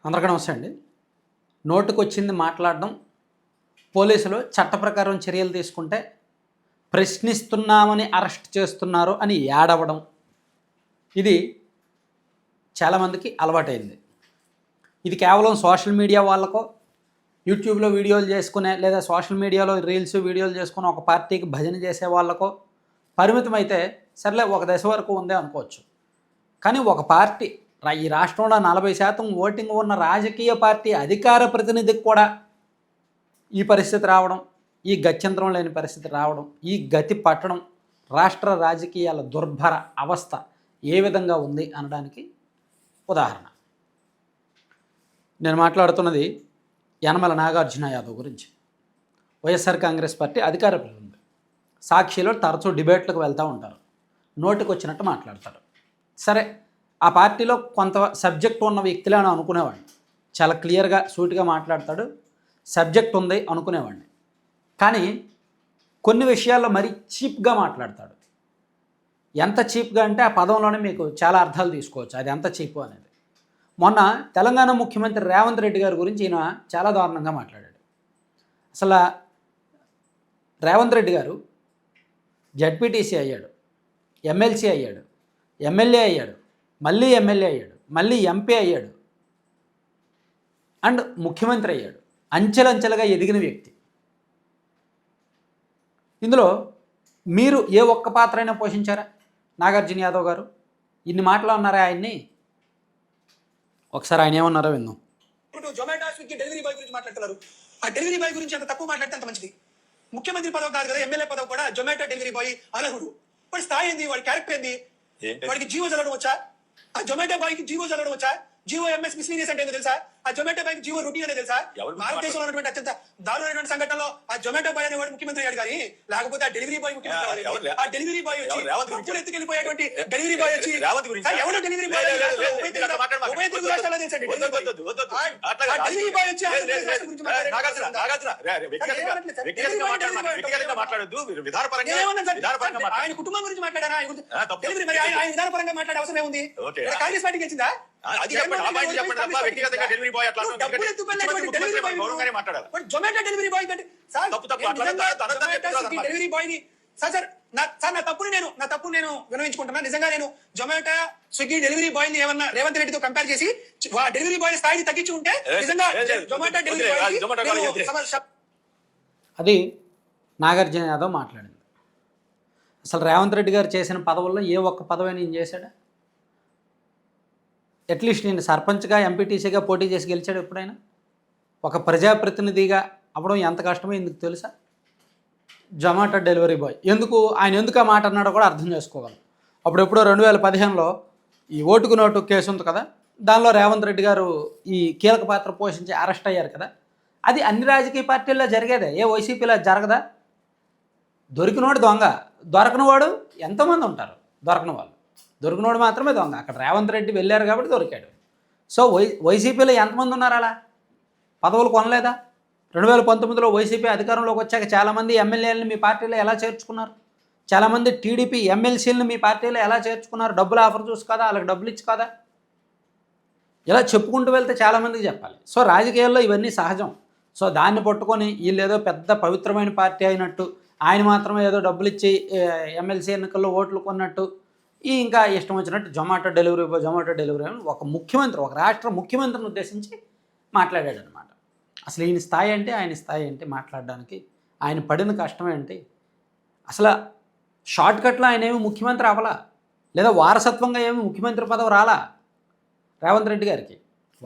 అందరికీ నమస్తే అండి. నోటుకొచ్చింది మాట్లాడడం, పోలీసులు చట్ట ప్రకారం చర్యలు తీసుకుంటే ప్రశ్నిస్తున్నామని అరెస్ట్ చేస్తున్నారు అని ఏడవడం, ఇది చాలామందికి అలవాటైంది. ఇది కేవలం సోషల్ మీడియా వాళ్ళకో, యూట్యూబ్లో వీడియోలు చేసుకునే లేదా సోషల్ మీడియాలో రీల్స్ వీడియోలు చేసుకుని ఒక పార్టీకి భజన చేసే వాళ్ళకో పరిమితం అయితే సర్లే ఒక దశ వరకు ఉందే అనుకోవచ్చు. కానీ ఒక పార్టీ ఈ రాష్ట్రంలో 40% ఓటింగ్ ఉన్న రాజకీయ పార్టీ అధికార ప్రతినిధికి కూడా ఈ పరిస్థితి రావడం, ఈ గత్యంతరం లేని పరిస్థితి రావడం, ఈ గతి పట్టడం రాష్ట్ర రాజకీయాల దుర్భర అవస్థ ఏ విధంగా ఉంది అనడానికి ఉదాహరణ. నేను మాట్లాడుతున్నది యనమల నాగార్జున యాదవ్ గురించి. వైఎస్ఆర్ కాంగ్రెస్ పార్టీ అధికార ప్రతినిధి. సాక్షిలో తరచూ డిబేట్లకు వెళ్తూ ఉంటారు, నోటికి వచ్చినట్టు మాట్లాడతారు. సరే, ఆ పార్టీలో కొంత సబ్జెక్ట్ ఉన్న వ్యక్తులే అని అనుకునేవాడిని. చాలా క్లియర్గా సూటిగా మాట్లాడతాడు, సబ్జెక్ట్ ఉంది అనుకునేవాడిని. కానీ కొన్ని విషయాల్లో మరీ చీప్గా మాట్లాడతాడు. ఎంత చీప్గా అంటే ఆ పదంలోనే మీకు చాలా అర్థాలు తీసుకోవచ్చు అది ఎంత చీపు అనేది. మొన్న తెలంగాణ ముఖ్యమంత్రి రేవంత్ రెడ్డి గారి గురించి ఈయన చాలా దారుణంగా మాట్లాడాడు. అసలు రేవంత్ రెడ్డి గారు జడ్పీటీసీ అయ్యాడు, ఎమ్మెల్సీ అయ్యాడు, ఎమ్మెల్యే అయ్యాడు, మళ్ళీ ఎమ్మెల్యే అయ్యాడు, మళ్ళీ ఎంపీ అయ్యాడు, అండ్ ముఖ్యమంత్రి అయ్యాడు. అంచెలంచెలుగా ఎదిగిన వ్యక్తి. ఇందులో మీరు ఏ ఒక్క పాత్ర అయినా పోషించారా? నాగార్జున యాదవ్ గారు ఇన్ని మాటలు అన్నారా ఆయన్ని? ఒకసారి ఆయన ఏమన్నారో విందాం. జొమాటో స్విగ్గీ డెలివరీ బాయ్ గురించి మాట్లాడుతున్నారు. ఆ డెలివరీ బాయ్ గురించి అంత తక్కువ మాట్లాడితే అంత మంచిది. ముఖ్యమంత్రి పదవి కాదు కదా, ఎమ్మెల్యే పదవి కూడా జొమాటో డెలివరీ బాయ్ అనర్హుడు. వాడి స్థాయి ఏంది, వాడి క్యారెక్టర్ ఏంది, వాడికి జీవో చదవడం వచ్చా? ఆ జొమాటో బాయ్ కి జీవో చదవడం వచ్చా? జీవో ఎంఎస్ మిస్లీనియస్ అంటే తెలుసా? ఆ జొమాటో బాయ్ జీవో రొటీన్ అనేది తెలుసా? భారతదేశంలో ఉన్నటువంటి అత్యంత దారుణమైనటువంటి సంఘటనలో ఆ జొమాటో బాయ్ అనేవాడు ముఖ్యమంత్రి అయ్యాడు, కానీ లేకపోతే ఆ డెలివరీ బాయ్ ముఖ్యమంత్రి. ఆ డెలివరీ బాయ్ వచ్చి అప్పులు ఎత్తుకెళ్ళిపోయేటువంటి డెలివరీ బాయ్ వచ్చి ఎవరు డెలివరీ బాయ్ ఉభయ తెలుగు రాష్ట్రాల్లో తెలుసండి. డెలివరీ బాయ్ వచ్చి ఆయన కుటుంబం గురించి మాట్లాడారా? ఆయన విధానపరంగా మాట్లాడే అవసరం ఏముంది? కాంగ్రెస్ పార్టీ గెలిచిందా? Zomato delivery boy delivery boy ని సార్ నా తప్పుని నేను వినవించుకుంటున్నా. నిజంగా నేను జొమాటో స్విగ్గీ డెలివరీ బాయ్ ని ఏమన్నా రేవంత్ రెడ్డితో కంపేర్ చేసి డెలివరీ బాయ్ స్థాయిని తగ్గించి ఉంటే నిజంగా జొమాటో డెలివరీ బాయ్. అది నాగార్జున యాదవ్ మాట్లాడింది. అసలు రేవంత్ రెడ్డి గారు చేసిన పదవుల్లో ఏ ఒక్క పదవి నేను చేశాడా? అట్లీస్ట్ నేను సర్పంచ్గా ఎంపీటీసీగా పోటీ చేసి గెలిచాడు ఎప్పుడైనా? ఒక ప్రజాప్రతినిధిగా అవ్వడం ఎంత కష్టమో ఎందుకు తెలుసా? జొమాటో డెలివరీ బాయ్ ఆయన ఎందుకు ఆ మాట అన్నాడో కూడా అర్థం చేసుకోగలం. అప్పుడెప్పుడో 2015లో ఈ ఓటుకు నోటు కేసు ఉంది కదా, దానిలో రేవంత్ రెడ్డి గారు ఈ కీలక పాత్ర పోషించి అరెస్ట్ అయ్యారు కదా. అది అన్ని రాజకీయ పార్టీల్లో జరిగేదే, ఏ వైసీపీలో జరగదా? దొరికినోడు దొంగ, దొరకనివాడు ఎంతోమంది ఉంటారు. దొరికినోడు మాత్రమే దొంగ. అక్కడ రేవంత్ రెడ్డి వెళ్ళారు కాబట్టి దొరికాడు. సో వైసీపీలో ఎంతమంది ఉన్నారు అలా పదవులు కొనలేదా? 2019లో వైసీపీ అధికారంలోకి వచ్చాక చాలామంది ఎమ్మెల్యేలను మీ పార్టీలో ఎలా చేర్చుకున్నారు? చాలామంది టీడీపీ ఎమ్మెల్సీలను మీ పార్టీలో ఎలా చేర్చుకున్నారు? డబ్బులు ఆఫర్ చూసి కదా, వాళ్ళకి డబ్బులు ఇచ్చి కదా. ఇలా చెప్పుకుంటూ వెళ్తే చాలామందికి చెప్పాలి. సో రాజకీయాల్లో ఇవన్నీ సహజం. సో దాన్ని పట్టుకొని వీళ్ళు ఏదో పెద్ద పవిత్రమైన పార్టీ అయినట్టు, ఆయన మాత్రమే ఏదో డబ్బులు ఇచ్చి ఎమ్మెల్సీ ఎన్నికల్లో ఓట్లు కొన్నట్టు, ఇంకా ఇష్టం వచ్చినట్టు జొమాటో డెలివరీ అని ఒక ముఖ్యమంత్రి, ఒక రాష్ట్ర ముఖ్యమంత్రిని ఉద్దేశించి మాట్లాడాడు అనమాట. అసలు ఆయన స్థాయి ఏంటి మాట్లాడడానికి? ఆయన పడిన కష్టం ఏంటి? అసలు షార్ట్కట్లో ఆయన ఏమి ముఖ్యమంత్రి అవ్వాలా, లేదా వారసత్వంగా ఏమి ముఖ్యమంత్రి పదవి రాలా రేవంత్ రెడ్డి గారికి.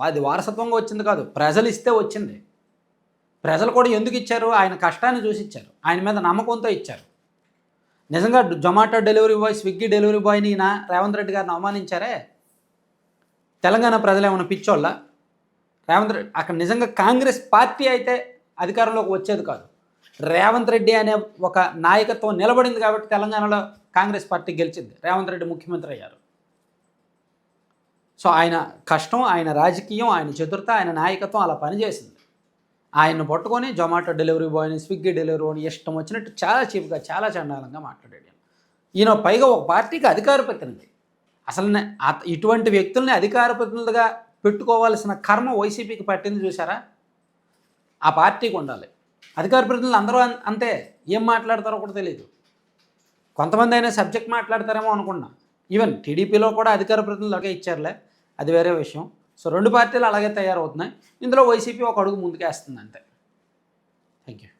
అది వారసత్వంగా వచ్చింది కాదు, ప్రజలు ఇస్తే వచ్చింది. ప్రజలు కూడా ఎందుకు ఇచ్చారు? ఆయన కష్టాన్ని చూసి ఇచ్చారు, ఆయన మీద నమ్మకంతో ఇచ్చారు. నిజంగా Zomato delivery boy, Swiggy delivery బాయ్ని రేవంత్ రెడ్డి గారిని అవమానించారే, తెలంగాణ ప్రజలు ఏమైనా పిచ్చోళ్ళ? రేవంత్ రెడ్డి అక్కడ నిజంగా కాంగ్రెస్ పార్టీ అయితే అధికారంలోకి వచ్చేది కాదు. రేవంత్ రెడ్డి అనే ఒక నాయకత్వం నిలబడింది కాబట్టి తెలంగాణలో కాంగ్రెస్ పార్టీ గెలిచింది, రేవంత్ రెడ్డి ముఖ్యమంత్రి అయ్యారు. సో ఆయన కష్టం, ఆయన రాజకీయం, ఆయన చతురత, ఆయన నాయకత్వం అలా పనిచేసింది. ఆయన్ని పట్టుకొని జొమాటో డెలివరీ బాయ్ని, స్విగ్గీ డెలివరీ బాయ్ని ఇష్టం వచ్చినట్టు చాలా చీప్గా, చాలా చండాలంగా మాట్లాడాడు. ఈయన పైగా ఒక పార్టీకి అధికార ప్రతినిధి. అసలు ఇటువంటి వ్యక్తుల్ని అధికార ప్రతినిధులుగా పెట్టుకోవాల్సిన కర్మ వైసీపీకి పట్టింది చూసారా? ఆ పార్టీకి ఉండాలి. అధికార ప్రతినిధులు అందరూ అంతే, ఏం మాట్లాడతారో కూడా తెలియదు. కొంతమంది అయినా సబ్జెక్ట్ మాట్లాడతారేమో అనుకున్నా. ఈవెన్ టీడీపీలో కూడా అధికార ప్రతినిధులు అలాగే ఇచ్చారులే, అది వేరే విషయం. సో 2 పార్టీలు అలాగే తయారవుతున్నాయి. ఇందులో వైసీపీ ఒక అడుగు ముందుకేస్తుంది అంతే. Thank you.